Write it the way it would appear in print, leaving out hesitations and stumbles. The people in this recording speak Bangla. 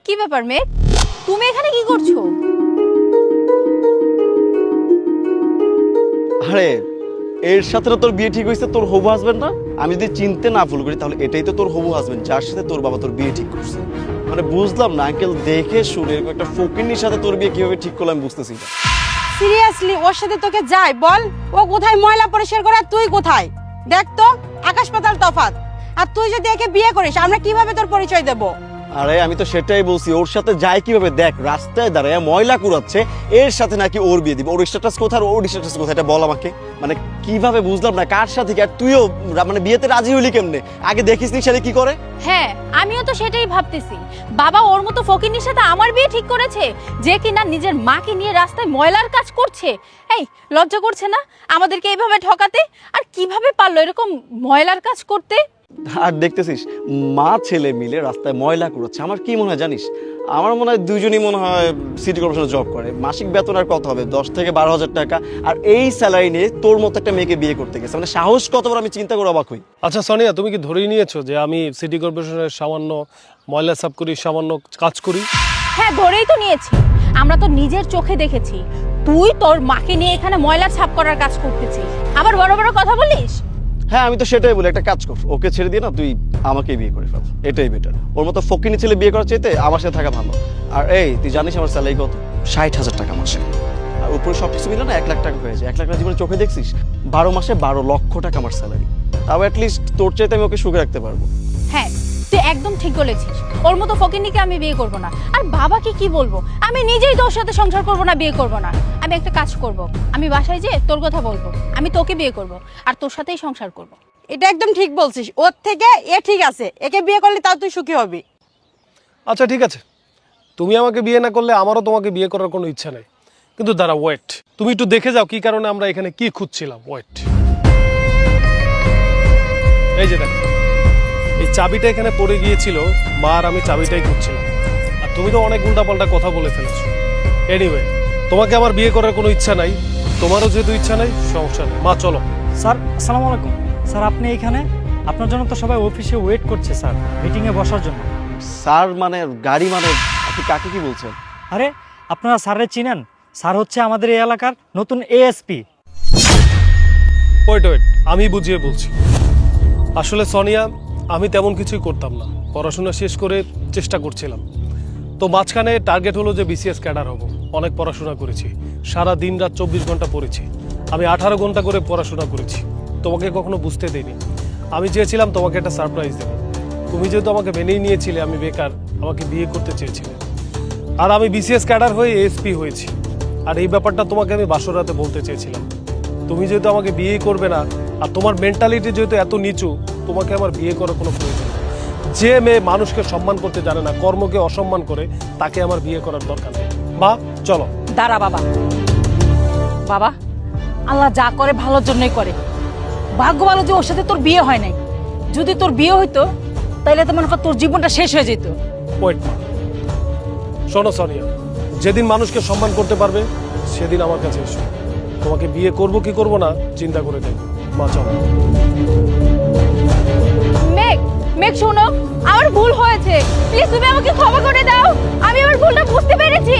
কি ব্যাপার মেঘ, তুমি এখানে কি করছো? আরে এর সাথে না তোর বিয়ে ঠিক হয়েছে, তোর হবু হাজবেন্ড না? আমি যদি চিনতে না ভুল করি তাহলে এটাই তো তোর হবু হাজবেন্ড, যার সাথে তোর বাবা তোর বিয়ে ঠিক করছে। মানে বুঝলাম না আঙ্কেল, দেখে শুনে এরকম একটা ফকিন্নির সাথে তোর বিয়ে কিভাবে ঠিক করলো আমি বুঝতেছি না। সিরিয়াসলি ওর সাথে তোকে যাই বল? ও কোথায় ময়লা পরিষ্কার করে আর তুই কোথায়? দেখ তো, আকাশ পাতাল তফাৎ। আর তুই যদি একে বিয়ে করিস আমরা কিভাবে তোর পরিচয় দেব? আরে আমি তো সেটাই বলছি, ওর সাথে যায় কিভাবে? দেখ রাস্তায় দাঁড়ায় ময়লা কুড়াচ্ছে, এর সাথে নাকি ওর বিয়ে দিব। ওর স্ট্যাটাস কোথায়, ওর স্ট্যাটাস কোথায় এটা বল আমাকে। মানে কিভাবে বুঝলাম না কার সাথে কি? আর তুইও মানে বিয়েতে রাজি হইলি কেমনে? আগে দেখিস নি ছেলে কি করে? হ্যাঁ, আমিও তো সেটাই ভাবতেছি। বাবা ওর মতো ফকিন্নির সাথে আমার বিয়ে ঠিক করেছে, যে কিনা নিজের মাকে নিয়ে রাস্তায় ময়লার কাজ করছে। এই লজ্জা করছে না আমাদেরকে এইভাবে ঠকাতে? আর কিভাবে পারলো এরকম ময়লার কাজ করতে? আর দেখতেছিস মা ছেলে মিলে রাস্তায় ময়লা কুড়াচ্ছে। আমার কি মনে হয় জানিস? আমার মনে হয় দুজনই মনে হয় সিটি কর্পোরেশনে জব করে। মাসিক বেতন আর কত হবে? 10 থেকে 12,000 টাকা। আর এই স্যালারি নিয়ে তোর মতো একটা মেয়েকে বিয়ে করতে গেছে, মানে সাহস কত বড় আমি চিন্তা করে অবাক হই। আচ্ছা সোনিয়া, তুমি কি ধরেই নিয়েছো যে আমি সিটি কর্পোরেশনের সামান্য ময়লা সাফ করি, সামান্য কাজ করি? হ্যাঁ, ধরেই তো নিয়েছি। আমরা তো নিজের চোখে দেখেছি তুই তোর মাকে নিয়ে এখানে ময়লা ছাপ করার কাজ করতেছিস, আবার বড় বড় কথা বলিস। হ্যাঁ আমি তো সেটাই বলি, একটা কাজ কর, ওকে ছেড়ে দিয়ে না তুই আমাকে বিয়ে করে ফেল, এটাই বেটার। ওর মতো ফকিনি ছেলে বিয়ে করার চাইতে আমার সাথে থাকা ভালো। আর এই তুই জানিস আমার স্যালারি কত? 60,000 টাকা মাসে। আর উপরে সব কিছু মিলে না 1 লাখ টাকা হয়ে যায়। 1 লাখ টাকা জীবনে চোখে দেখছিস? 12 মাসে 12 লক্ষ টাকা আমার স্যালারি। তাও অ্যাটলিস্ট তোর চাইতে আমি ওকে সুখে রাখতে পারবো। হ্যাঁ, তুই একদম ঠিক বলেছিস। ওর মতো ফকিন্নিকে আমি বিয়ে করব না। আর বাবাকে কি বলবো? আমি নিজেই তোর সাথে সংসার করব না, বিয়ে করব না। আমি একটা কাজ করব, আমি বাসায় যেয়ে তোর কথা বলবো, আমি তোকে বিয়ে করব আর তোর সাথেই সংসার করব। এটা একদম ঠিক বলছিস। ওর থেকে এ ঠিক আছে, একে বিয়ে করলে তাও তুই সুখী হবি। আচ্ছা ঠিক আছে, তুমি আমাকে বিয়ে না করলে আমারও তোমাকে বিয়ে করার কোনো ইচ্ছা নেই। কিন্তু দাঁড়া, ওয়েট, তুমি একটু দেখে যাও কি কারণে আমরা এখানে কি খুঁজছিলাম। ওয়েট, এই যে দেখো, এই চাবিটা এখানে পড়ে গিয়েছিল, মা আর আমি চাবিটাই খুঁজছিলাম। আর তুমি তো অনেক উল্টাপাল্টা কথা বলে ফেলেছো। এনিওয়ে, তোমাকে আমার বিয়ে করার কোনো ইচ্ছা নাই, তোমারও যেহেতু ইচ্ছা নাই, সমস্যা নেই। মা চলো। স্যার আসসালামু আলাইকুম। স্যার আপনি এখানে? আপনার জন্য তো সবাই অফিসে ওয়েট করছে স্যার, মিটিংয়ে বসার জন্য। স্যার মানে গাড়ি মানে? আপনি কাকে কি বলছেন? আরে আপনারা স্যারের চিনেন? স্যার হচ্ছে আমাদের এই এলাকার নতুন এএসপি। ওয়েট ওয়েট, আমি বুঝিয়ে বলছি। আসলে সোনিয়া, আমি তেমন কিছুই করতাম না, পড়াশোনা শেষ করে চেষ্টা করছিলাম। তো মাঝখানে টার্গেট হলো যে বিসিএস ক্যাডার হব। অনেক পড়াশোনা করেছি, সারা দিন রাত 24 ঘন্টা পড়েছি। আমি 18 ঘন্টা করে পড়াশোনা করেছি, তোমাকে কখনো বুঝতে দিইনি। আমি চেয়েছিলাম তোমাকে একটা সারপ্রাইজ দেব। তুমি যেহেতু আমাকে মেনেই নিয়েছিলে, আমি বেকার, আমাকে বিয়ে করতে চেয়েছিলে। আর আমি বিসিএস ক্যাডার হয়ে এএসপি হয়েছি। আর এই ব্যাপারটা তোমাকে আমি বাসরাতে বলতে চেয়েছিলাম। তুমি যেহেতু আমাকে বিয়েই করবে না, আর তোমার মেন্টালিটি যেহেতু এত নিচু, তোমাকে আমার বিয়ে করার কোনো প্রয়োজন নেই। যে মেয়ে মানুষকে সম্মান করতে জানে না, কর্মকে অসম্মান করে, তাকে আমার বিয়ে করার দরকার নেই। মা চলো। দাঁড়া বাবা, বাবা আল্লাহ যা করে ভালোর জন্যই করে। ভাগ্য ভালো যে ওর সাথে তোর বিয়ে হয় নাই। যদি তোর বিয়ে হইতো তাহলে তো মনে কর তোর জীবনটা শেষ হয়ে যেত। ওয়েট মা, শোনো সোনিয়া, যেদিন মানুষকে সম্মান করতে পারবে সেদিন আমার কাছে এসো। তোমাকে বিয়ে করব কি করব না চিন্তা করে দেখো। মা চলো। মেঘ, মেঘ শোনো, আমার ভুল হয়েছে, প্লিজ তুমি আমাকে ক্ষমা করে দাও। আমি আমার ভুলটা বুঝতে পেরেছি।